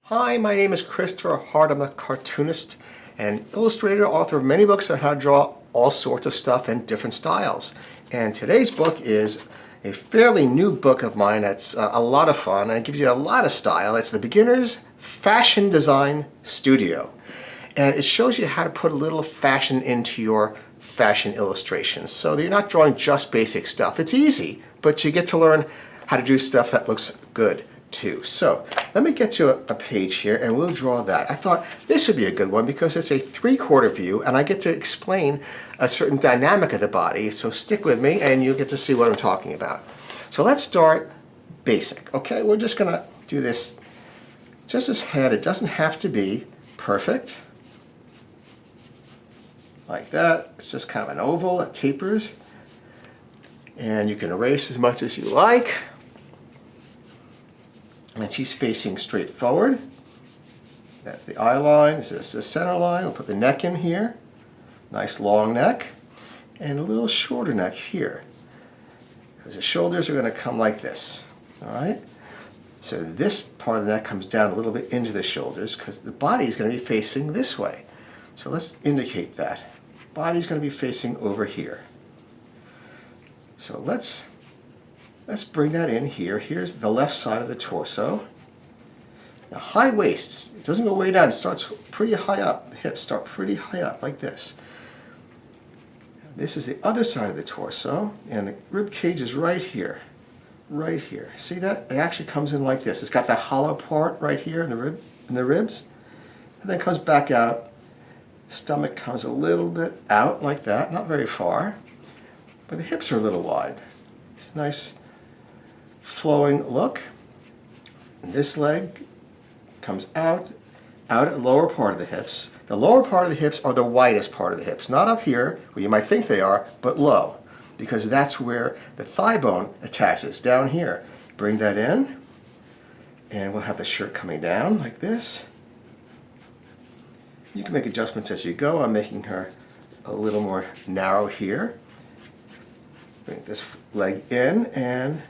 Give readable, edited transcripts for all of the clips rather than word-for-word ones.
Hi, my name is Christopher Hart. I'm a cartoonist and illustrator, author of many books on how to draw all sorts of stuff in different styles. And today's book is a fairly new book of mine that's a lot of fun and it gives you a lot of style. It's the Beginner's Fashion Design Studio. And it shows you how to put a little fashion into your fashion illustrations so that you're not drawing just basic stuff. It's easy, but you get to learn how to do stuff that looks good too. So let me get you a page here and we'll draw that. I thought this would be a good one because it's a 3/4 view and I get to explain a certain dynamic of the body. So stick with me and you'll get to see what I'm talking about. So let's start basic. Okay, we're just gonna do this, just this head. It doesn't have to be perfect like that. It's just kind of an oval that tapers and you can erase as much as you like. And she's facing straight forward. That's the eye line. This is the center line. We'll put the neck in here. Nice long neck. And a little shorter neck here. Because the shoulders are going to come like this. Alright? So this part of the neck comes down a little bit into the shoulders because the body is going to be facing this way. So let's indicate that. Body is going to be facing over here. So let's bring that in here. Here's the left side of the torso. Now high waist, it doesn't go way down, it starts pretty high up. The hips start pretty high up like this. This is the other side of the torso and the rib cage is right here. Right here. See that? It actually comes in like this. It's got that hollow part right here in the ribs. And then it comes back out. Stomach comes a little bit out like that, not very far. But the hips are a little wide. It's a nice flowing look. This leg comes out at the lower part of the hips. The lower part of the hips are the widest part of the hips, not up here where you might think they are, but low, because that's where the thigh bone attaches, down here. Bring that in, and we'll have the shirt coming down like this. You can make adjustments as you go. I'm making her a little more narrow here. Bring this leg in and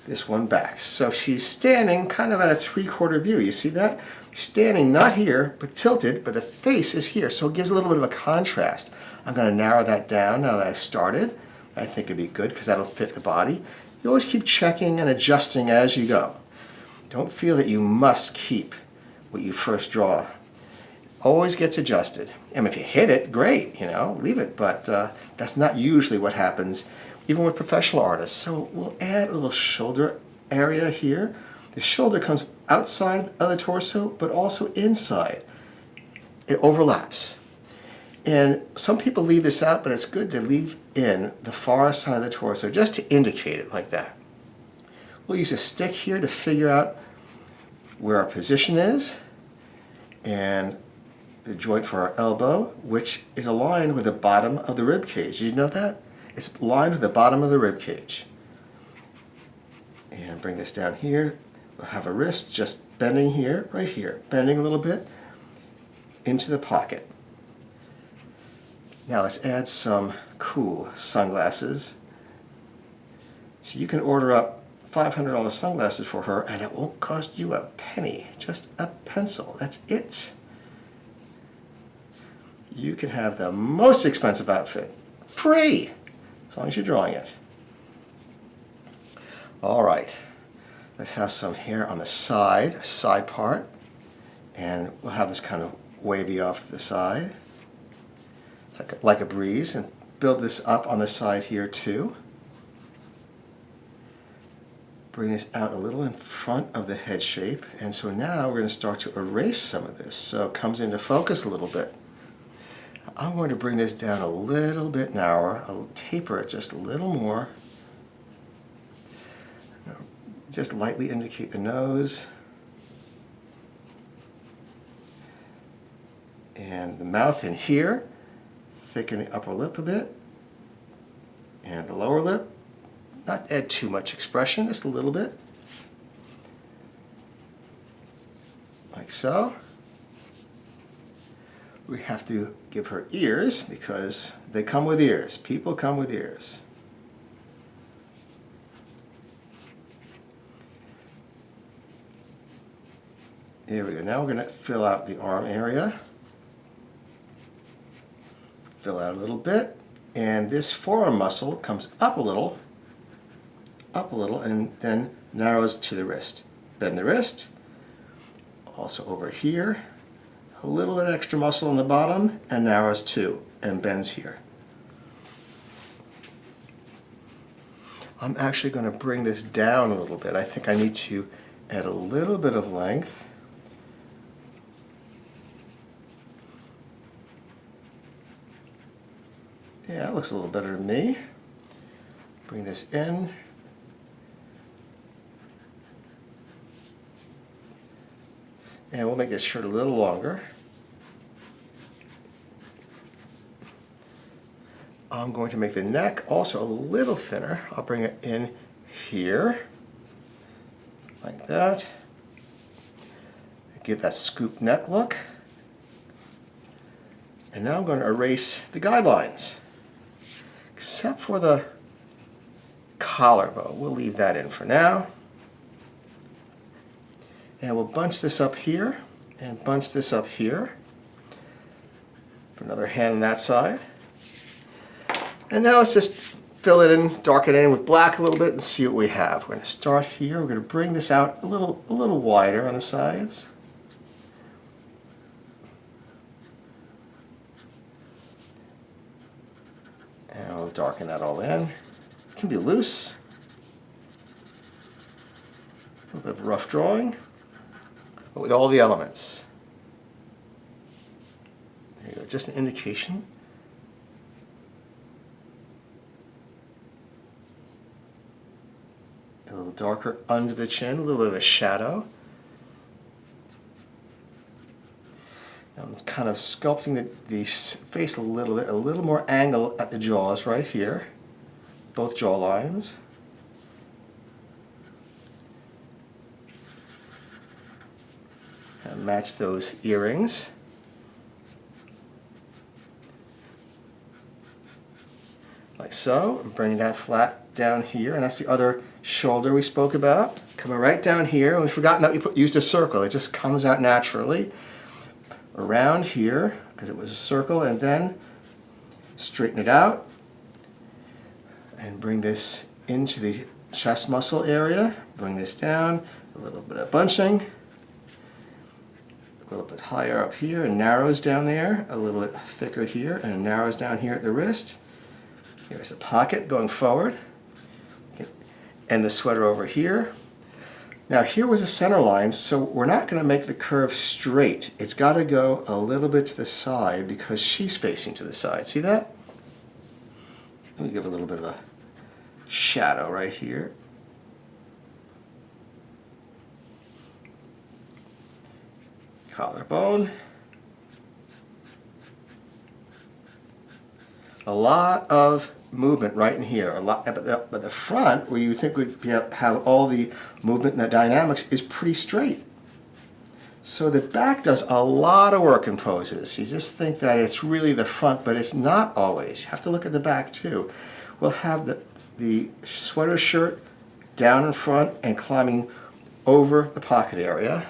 this one back. So she's standing kind of at a 3/4 view. You see that? She's standing not here, but tilted, but the face is here. So it gives a little bit of a contrast. I'm going to narrow that down now that I've started. I think it'd be good because that'll fit the body. You always keep checking and adjusting as you go. Don't feel that you must keep what you first draw. Always gets adjusted. And if you hit it, great, leave it. But that's not usually what happens, even with professional artists. So we'll add a little shoulder area here. The shoulder comes outside of the torso, but also inside. It overlaps. And some people leave this out, but it's good to leave in the far side of the torso just to indicate it like that. We'll use a stick here to figure out where our position is. And the joint for our elbow, which is aligned with the bottom of the rib cage. Did you know that? It's aligned with the bottom of the rib cage. And bring this down here. We'll have a wrist just bending here, right here, bending a little bit into the pocket. Now let's add some cool sunglasses. So you can order up $500 sunglasses for her and it won't cost you a penny, just a pencil. That's it. You can have the most expensive outfit free as long as you're drawing it. All right, let's have some hair on the side, a side part, and we'll have this kind of wavy off to the side. It's like a breeze, and build this up on the side here too. Bring this out a little in front of the head shape, and so now we're going to start to erase some of this so it comes into focus a little bit. I'm going to bring this down a little bit narrower. I'll taper it just a little more. Just lightly indicate the nose. And the mouth in here. Thicken the upper lip a bit. And the lower lip. Not add too much expression, just a little bit. Like so. We have to give her ears because they come with ears. People come with ears. There we go. Now we're going to fill out the arm area. Fill out a little bit. And this forearm muscle comes up a little, and then narrows to the wrist. Bend the wrist. Also over here, a little bit extra muscle on the bottom, and narrows too, and bends here. I'm actually going to bring this down a little bit. I think I need to add a little bit of length. Yeah, that looks a little better to me. Bring this in. And we'll make this shirt a little longer. I'm going to make the neck also a little thinner. I'll bring it in here, like that. Give that scoop neck look. And now I'm going to erase the guidelines, except for the collarbone. We'll leave that in for now. And we'll bunch this up here and bunch this up here. Put another hand on that side. And now let's just fill it in, darken it in with black a little bit and see what we have. We're going to start here. We're going to bring this out a little wider on the sides. And we'll darken that all in. It can be loose. A little bit of rough drawing, but with all the elements. There you go, just an indication. A little darker under the chin, a little bit of a shadow. I'm kind of sculpting the face a little more angle at the jaws right here, both jaw lines. And match those earrings. Like so, and bring that flat down here, and that's the other shoulder we spoke about. Coming right down here, and we've forgotten that we used a circle. It just comes out naturally. Around here, because it was a circle, and then straighten it out and bring this into the chest muscle area. Bring this down, a little bit of bunching, a little bit higher up here and narrows down there, a little bit thicker here and narrows down here at the wrist. Here's the pocket going forward, and the sweater over here. Now here was a center line, so we're not going to make the curve straight. It's got to go a little bit to the side because she's facing to the side. See that? Let me give a little bit of a shadow right here. Collarbone. A lot of movement right in here, a lot, but the front, where you think would have all the movement and the dynamics, is pretty straight. So the back does a lot of work in poses. You just think that it's really the front, but it's not always. You have to look at the back too. We'll have the sweater shirt down in front and climbing over the pocket area.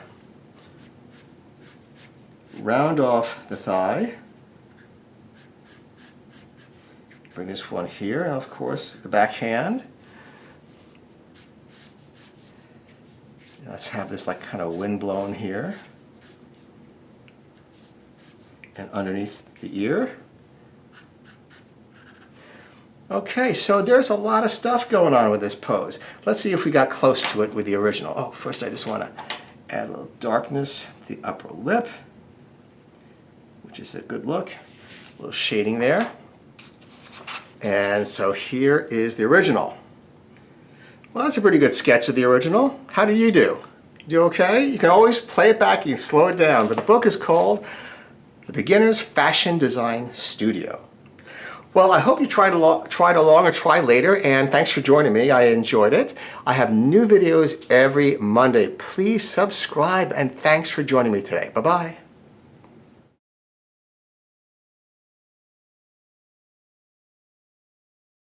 Round off the thigh. Bring this one here, and of course the back hand. Let's have this like kind of wind blown here. And underneath the ear. Okay, so there's a lot of stuff going on with this pose. Let's see if we got close to it with the original. Oh, first I just want to add a little darkness to the upper lip, which is a good look. A little shading there. And so here is the original. Well, that's a pretty good sketch of the original. How did you do? Do okay? You can always play it back, you can slow it down, but the book is called The Beginner's Fashion Design Studio. Well, I hope you tried along or try later, and thanks for joining me. I enjoyed it. I have new videos every Monday. Please subscribe, and thanks for joining me today. Bye-bye.